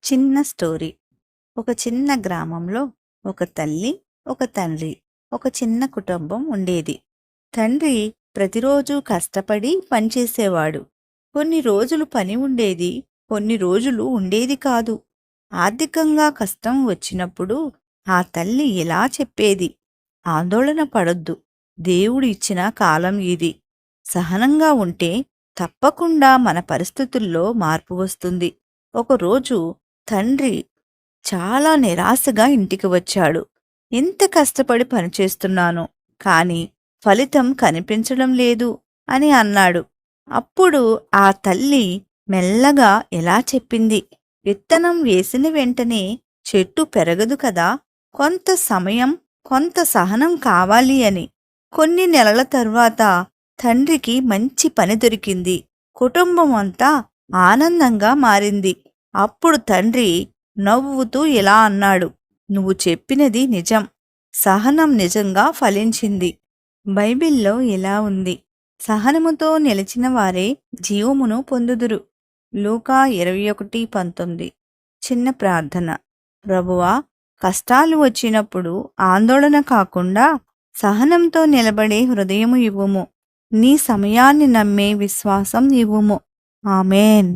చిన్న స్టోరీ. ఒక చిన్న గ్రామంలో ఒక తల్లి, ఒక తండ్రి, ఒక చిన్న కుటుంబం ఉండేది. తండ్రి ప్రతిరోజూ కష్టపడి పనిచేసేవాడు. కొన్ని రోజులు పని ఉండేది, కొన్ని రోజులు ఉండేది కాదు. ఆర్థికంగా కష్టం వచ్చినప్పుడు ఆ తల్లి ఇలా చెప్పేది: ఆందోళన పడొద్దు, దేవుడు ఇచ్చిన కాలం ఇది. సహనంగా ఉంటే తప్పకుండా మన పరిస్థితుల్లో మార్పు వస్తుంది. ఒకరోజు తండ్రి చాలా నిరాశగా ఇంటికి వచ్చాడు. ఇంత కష్టపడి పనిచేస్తున్నాను, కాని ఫలితం కనిపించడం లేదు అని అన్నాడు. అప్పుడు ఆ తల్లి మెల్లగా ఎలా చెప్పింది: విత్తనం వేసిన వెంటనే చెట్టు పెరగదు కదా, కొంత సమయం, కొంత సహనం కావాలి అని. కొన్ని నెలల తరువాత తండ్రికి మంచి పని దొరికింది. కుటుంబం అంతా ఆనందంగా మారింది. అప్పుడు తండ్రి నవ్వుతూ ఇలా అన్నాడు: నువ్వు చెప్పినది నిజం. సహనం నిజంగా ఫలించింది. బైబిల్లో ఇలా ఉంది: సహనముతో నిలిచిన వారే జీవమును పొందుదురు. లూకా 21:19. చిన్న ప్రార్థన. ప్రభువా, కష్టాలు వచ్చినప్పుడు ఆందోళన కాకుండా సహనంతో నిలబడే హృదయము ఇవ్వుము. నీ సమయాన్ని నమ్మే విశ్వాసం ఇవ్వుము. ఆమేన్.